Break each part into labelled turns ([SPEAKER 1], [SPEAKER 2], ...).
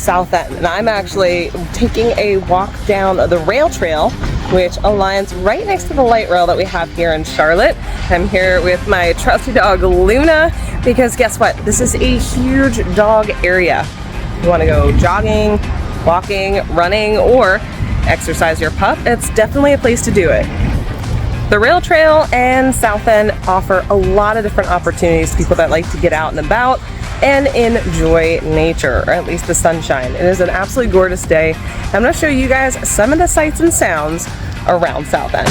[SPEAKER 1] South End, and I'm actually taking a walk down the rail trail, which aligns right next to the light rail that we have here in Charlotte. I'm here with my trusty dog Luna, because guess what? This is a huge dog area. You want to go jogging, walking, running, or exercise your pup, it's definitely a place to do it. The rail trail and South End offer a lot of different opportunities to people that like to get out and about and enjoy nature, or at least the sunshine. It is an absolutely gorgeous day. I'm going to show you guys some of the sights and sounds around South End.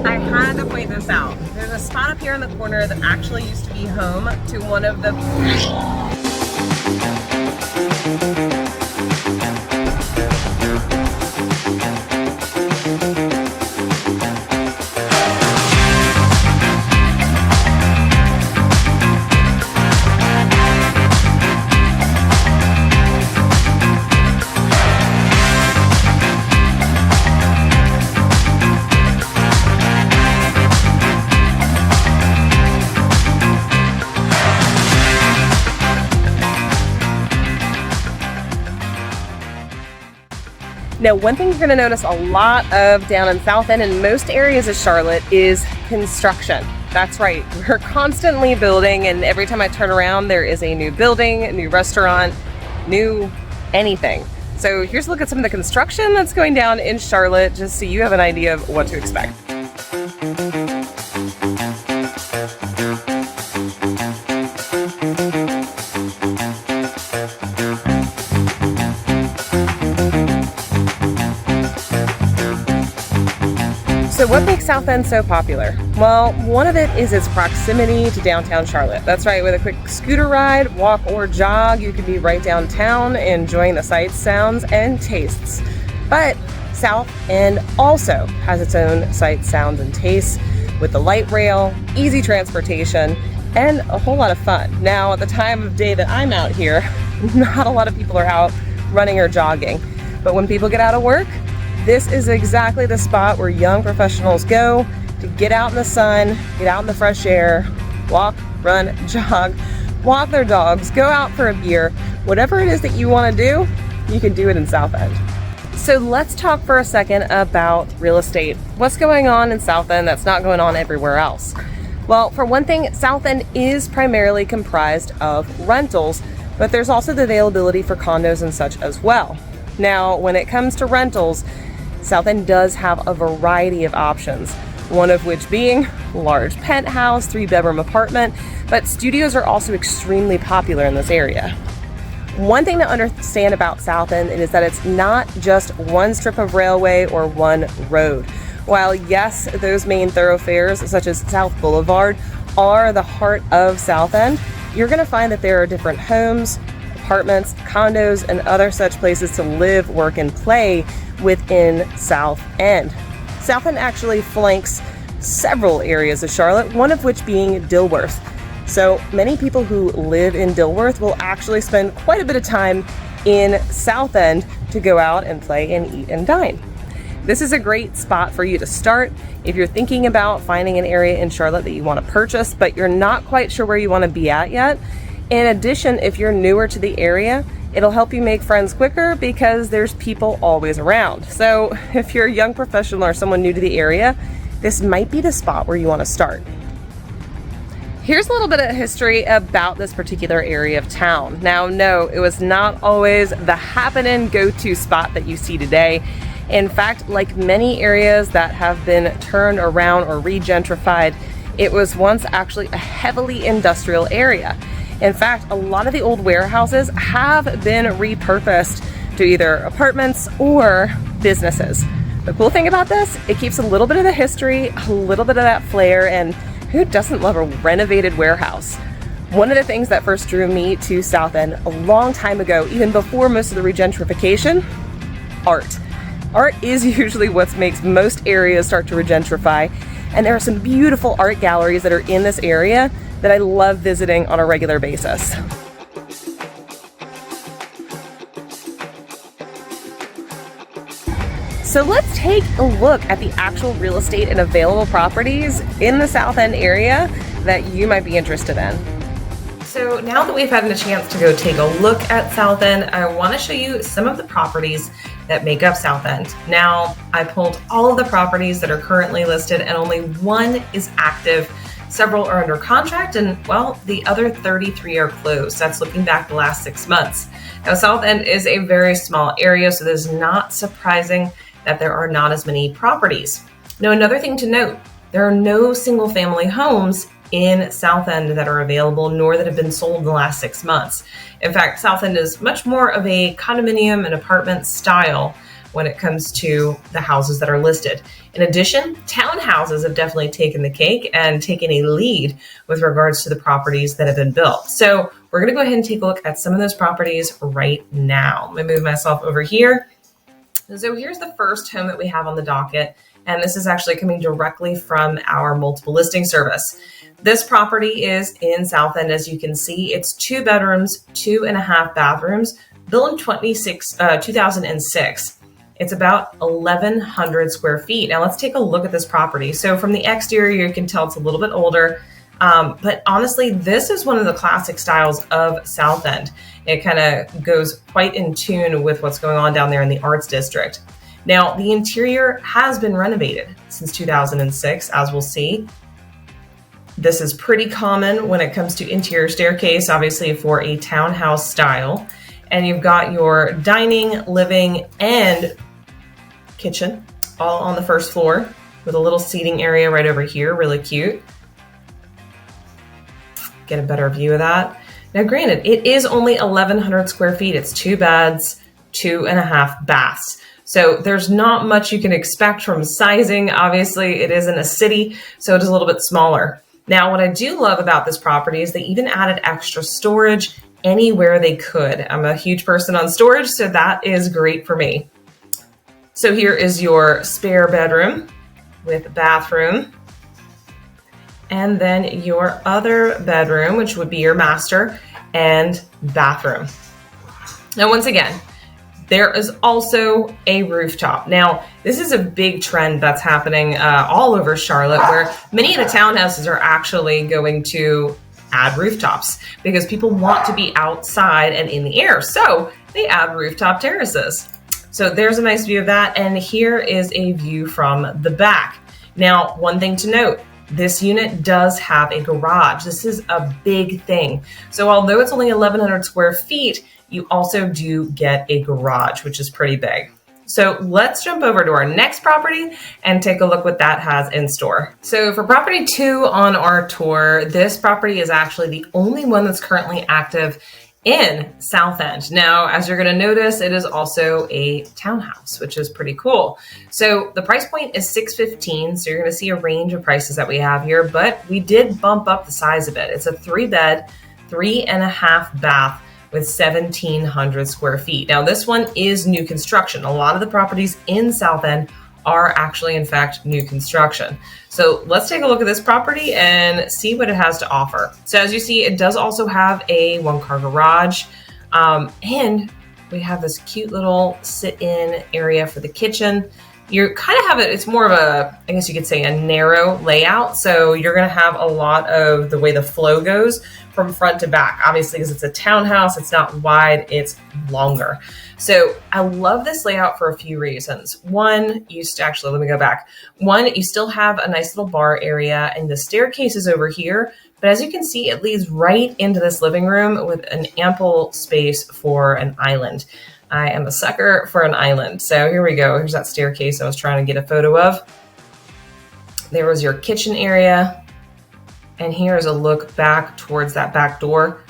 [SPEAKER 1] I had to point this out. There's a spot up here in the corner that actually used to be home to one of the Now, one thing you're going to notice a lot of down in South End and most areas of Charlotte is construction. That's right, we're constantly building, and every time I turn around there is a new building, a new restaurant, new anything. So here's a look at some of the construction that's going down in Charlotte, just so you have an idea of what to expect. So what makes South End so popular? Well, one of it is its proximity to downtown Charlotte. That's right, with a quick scooter ride, walk, or jog, you can be right downtown enjoying the sights, sounds, and tastes. But South End also has its own sights, sounds, and tastes with the light rail, easy transportation, and a whole lot of fun. Now, at the time of day that I'm out here, not a lot of people are out running or jogging. But when people get out of work, this is exactly the spot where young professionals go to get out in the sun, get out in the fresh air, walk, run, jog, walk their dogs, go out for a beer. Whatever it is that you want to do, you can do it in South End. So let's talk for a second about real estate. What's going on in South End that's not going on everywhere else? Well, for one thing, South End is primarily comprised of rentals, but there's also the availability for condos and such as well. Now, when it comes to rentals, South End does have a variety of options, one of which being large penthouse, 3-bedroom apartment, but studios are also extremely popular in this area. One thing to understand about South End is that it's not just one strip of railway or one road. While yes, those main thoroughfares such as South Blvd are the heart of South End, you're going to find that there are different homes, apartments, condos, and other such places to live, work, and play within South End. South End actually flanks several areas of Charlotte, one of which being Dilworth. So many people who live in Dilworth will actually spend quite a bit of time in South End to go out and play and eat and dine. This is a great spot for you to start if you're thinking about finding an area in Charlotte that you want to purchase, but you're not quite sure where you want to be at yet. In addition, if you're newer to the area, it'll help you make friends quicker because there's people always around. So if you're a young professional or someone new to the area, this might be the spot where you want to start. Here's a little bit of history about this particular area of town. Now, no, it was not always the happening go-to spot that you see today. In fact, like many areas that have been turned around or regentrified, it was once actually a heavily industrial area. In fact, a lot of the old warehouses have been repurposed to either apartments or businesses. The cool thing about this, it keeps a little bit of the history, a little bit of that flair, and who doesn't love a renovated warehouse? One of the things that first drew me to South End a long time ago, even before most of the regentrification, art. Art is usually what makes most areas start to regentrify, and there are some beautiful art galleries that are in this area that I love visiting on a regular basis. So let's take a look at the actual real estate and available properties in the South End area that you might be interested in. So now that we've had a chance to go take a look at South End, I want to show you some of the properties that make up South End. Now, I pulled all of the properties that are currently listed and only one is active. Several are under contract and, well, the other 33 are closed. That's looking back the last 6 months. Now, South End is a very small area, so it is not surprising that there are not as many properties. Now, another thing to note, there are no single family homes in South End that are available, nor that have been sold in the last 6 months. In fact, South End is much more of a condominium and apartment style when it comes to the houses that are listed. In addition, townhouses have definitely taken the cake and taken a lead with regards to the properties that have been built. So we're gonna go ahead and take a look at some of those properties right now. I'm gonna move myself over here. So here's the first home that we have on the docket, and this is actually coming directly from our multiple listing service. This property is in South End. As you can see, it's 2 bedrooms, 2.5 bathrooms, built in 2006. It's about 1,100 square feet. Now let's take a look at this property. So from the exterior, you can tell it's a little bit older, but honestly, this is one of the classic styles of South End. It kind of goes quite in tune with what's going on down there in the Arts District. Now, the interior has been renovated since 2006, as we'll see. This is pretty common when it comes to interior staircase, obviously for a townhouse style. And you've got your dining, living, and kitchen all on the first floor with a little seating area right over here, really cute. Get a better view of that. Now, granted, it is only 1,100 square feet. It's 2 beds, 2.5 baths. So there's not much you can expect from sizing. Obviously, it is in a city, so it is a little bit smaller. Now, what I do love about this property is they even added extra storage anywhere they could. I'm a huge person on storage, so that is great for me. So here is your spare bedroom with bathroom. And then your other bedroom, which would be your master and bathroom. Now, once again, there is also a rooftop. Now, this is a big trend that's happening all over Charlotte, where many of the townhouses are actually going to add rooftops because people want to be outside and in the air. So they add rooftop terraces. So there's a nice view of that. And here is a view from the back. Now, one thing to note, this unit does have a garage. This is a big thing. So although it's only 1,100 square feet, you also do get a garage, which is pretty big. So let's jump over to our next property and take a look what that has in store. So for property 2 on our tour, this property is actually the only one that's currently active in South End. Now, as you're going to notice, it is also a townhouse, which is pretty cool. So the price point is $615. So you're going to see a range of prices that we have here, but we did bump up the size of it. It's a 3-bed, 3.5 bath with 1,700 square feet. Now, this one is new construction. A lot of the properties in South End are actually, in fact, new construction. So let's take a look at this property and see what it has to offer. So as you see, it does also have a 1-car garage, and we have this cute little sit-in area for the kitchen. You kind of have it, it's more of a, I guess you could say, a narrow layout. So you're going to have a lot of the way the flow goes from front to back. Obviously, because it's a townhouse, it's not wide, it's longer. So I love this layout for a few reasons. One, let me go back. One, you still have a nice little bar area, and the staircase is over here. But as you can see, it leads right into this living room with an ample space for an island. I am a sucker for an island. So here we go. Here's that staircase I was trying to get a photo of. There was your kitchen area. And here's a look back towards that back door.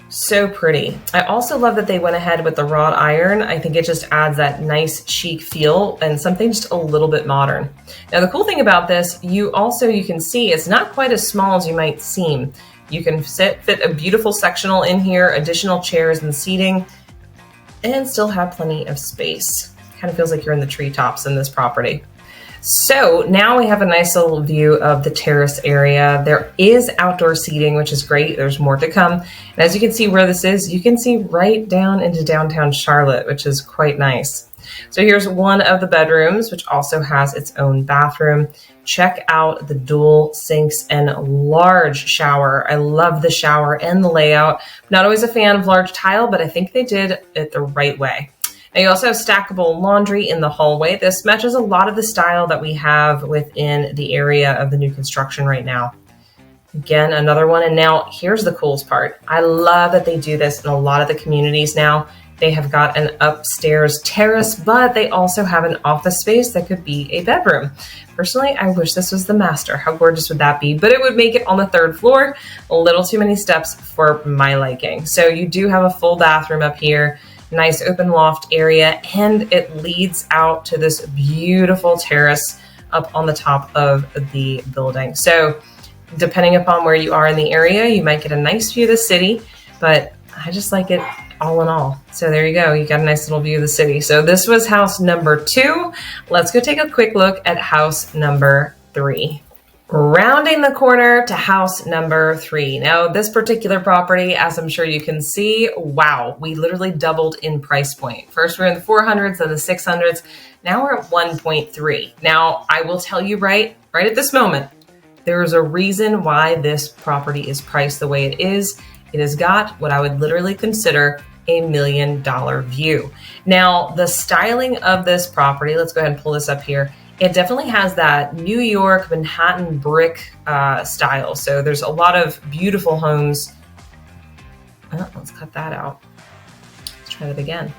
[SPEAKER 1] So pretty. I also love that they went ahead with the wrought iron. I think it just adds that nice chic feel and something just a little bit modern. Now, the cool thing about this, you can see it's not quite as small as you might seem. You can fit a beautiful sectional in here, additional chairs and seating, and still have plenty of space. Kind of feels like you're in the treetops in this property. So now we have a nice little view of the terrace area. There is outdoor seating, which is great. There's more to come. And as you can see where this is, you can see right down into downtown Charlotte, which is quite nice. So here's one of the bedrooms, which also has its own bathroom. Check out the dual sinks and large shower. I love the shower and the layout. Not always a fan of large tile, but I think they did it the right way. Now you also have stackable laundry in the hallway. This matches a lot of the style that we have within the area of the new construction right now. Again, another one. And now here's the coolest part. I love that they do this in a lot of the communities now. They have got an upstairs terrace, but they also have an office space that could be a bedroom. Personally, I wish this was the master. How gorgeous would that be? But it would make it on the 3rd floor. A little too many steps for my liking. So you do have a full bathroom up here, nice open loft area, and it leads out to this beautiful terrace up on the top of the building. So depending upon where you are in the area, you might get a nice view of the city, but I just like it all in all. So there you go. You got a nice little view of the city. So this was house number 2. Let's go take a quick look at house number 3. Rounding the corner to house number 3. Now this particular property, as I'm sure you can see, wow, we literally doubled in price point. First we're in the 400s, then the 600s. Now we're at 1.3. Now I will tell you right at this moment, there is a reason why this property is priced the way it is. It has got what I would literally consider $1 million view. Now, the styling of this property, let's go ahead and pull this up here. It definitely has that New York Manhattan brick style. So there's a lot of beautiful homes. Oh, let's cut that out. Let's try that again.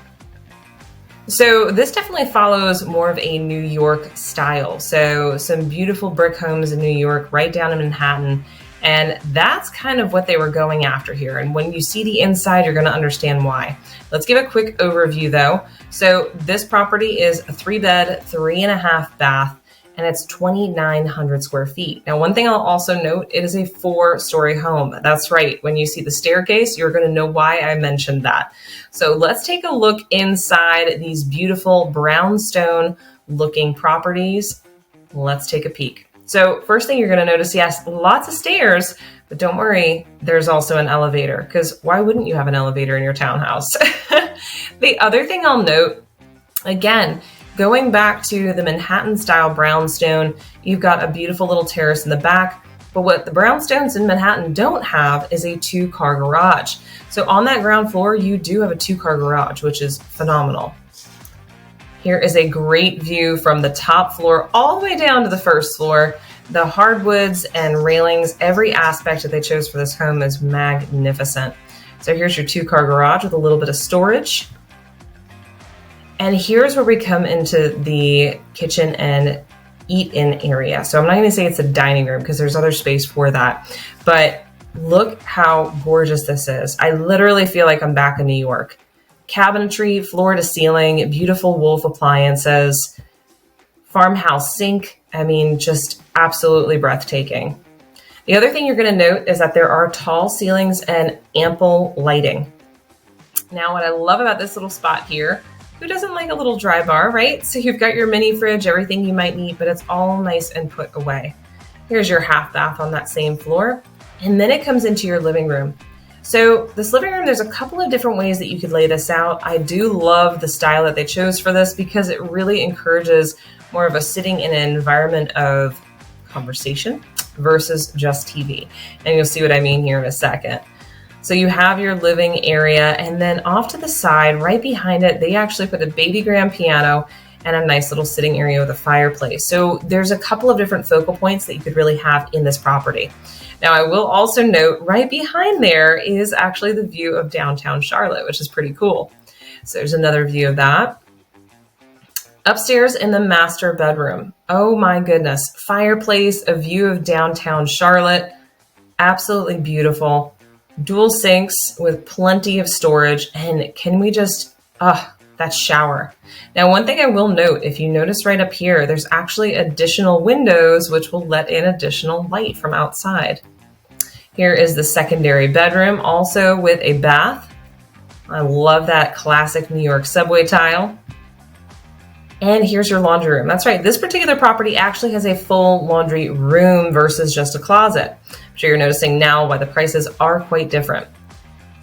[SPEAKER 1] So this definitely follows more of a New York style. So some beautiful brick homes in New York, right down in Manhattan. And that's kind of what they were going after here. And when you see the inside, you're going to understand why. Let's give a quick overview though. So this property is a 3-bed, 3.5 bath, and it's 2,900 square feet. Now, one thing I'll also note, it is a 4-story home. That's right. When you see the staircase, you're going to know why I mentioned that. So let's take a look inside these beautiful brownstone looking properties. Let's take a peek. So first thing you're going to notice, yes, lots of stairs, but don't worry, there's also an elevator, because why wouldn't you have an elevator in your townhouse? The other thing I'll note, again, going back to the Manhattan style brownstone, you've got a beautiful little terrace in the back, but what the brownstones in Manhattan don't have is a 2-car garage. So on that ground floor, you do have a 2-car garage, which is phenomenal. Here is a great view from the top floor all the way down to the 1st floor. The hardwoods and railings, every aspect that they chose for this home is magnificent. So here's your 2-car garage with a little bit of storage. And here's where we come into the kitchen and eat-in area. So I'm not going to say it's a dining room because there's other space for that. But look how gorgeous this is. I literally feel like I'm back in New York. Cabinetry, floor to ceiling, beautiful Wolf appliances, farmhouse sink. I mean, just absolutely breathtaking. The other thing you're going to note is that there are tall ceilings and ample lighting. Now, what I love about this little spot here, who doesn't like a little dry bar, right? So you've got your mini fridge, everything you might need, but it's all nice and put away. Here's your half bath on that same floor. And then it comes into your living room. So this living room, there's a couple of different ways that you could lay this out. I do love the style that they chose for this because it really encourages more of a sitting in an environment of conversation versus just TV. And you'll see what I mean here in a second. So you have your living area, and then off to the side, right behind it, they actually put a baby grand piano and a nice little sitting area with a fireplace. So there's a couple of different focal points that you could really have in this property. Now, I will also note right behind there is actually the view of downtown Charlotte, which is pretty cool. So there's another view of that. Upstairs in the master bedroom. Oh my goodness. Fireplace, a view of downtown Charlotte. Absolutely beautiful. Dual sinks with plenty of storage. And can we just, that shower. Now, one thing I will note, if you notice right up here, there's actually additional windows which will let in additional light from outside. Here is the secondary bedroom, also with a bath. I love that classic New York subway tile. And here's your laundry room. That's right, this particular property actually has a full laundry room versus just a closet. I'm sure you're noticing now why the prices are quite different.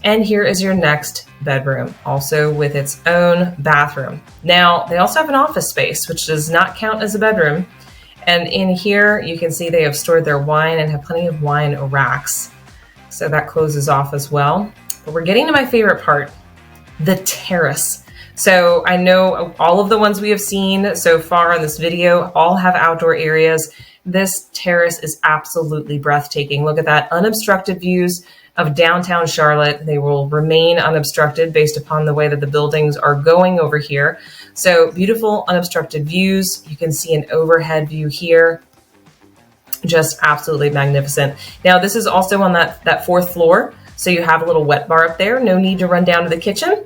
[SPEAKER 1] And here is your next bedroom, also with its own bathroom. Now, they also have an office space, which does not count as a bedroom. And in here, you can see they have stored their wine and have plenty of wine racks. So that closes off as well. But we're getting to my favorite part, the terrace. So I know all of the ones we have seen so far in this video all have outdoor areas. This terrace is absolutely breathtaking. Look at that, unobstructed views of downtown Charlotte. They will remain unobstructed based upon the way that the buildings are going over here. So beautiful unobstructed views. You can see an overhead view here. Just absolutely magnificent. Now this is also on that fourth floor. So you have a little wet bar up there. No need to run down to the kitchen.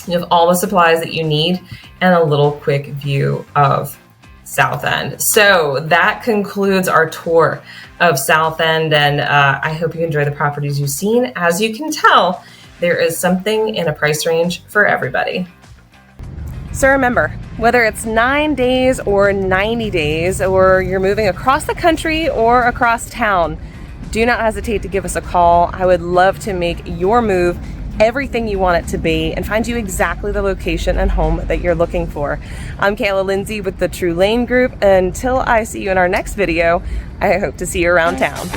[SPEAKER 1] You have all the supplies that you need and a little quick view of South End. So that concludes our tour of South End, and I hope you enjoy the properties you've seen. As you can tell, there is something in a price range for everybody. So remember, whether it's 9 days or 90 days, or you're moving across the country or across town, do not hesitate to give us a call. I would love to make your move everything you want it to be and find you exactly the location and home that you're looking for. I'm 𝗖𝗁 with the True Lane Group. Until I see you in our next video, I hope to see you around town.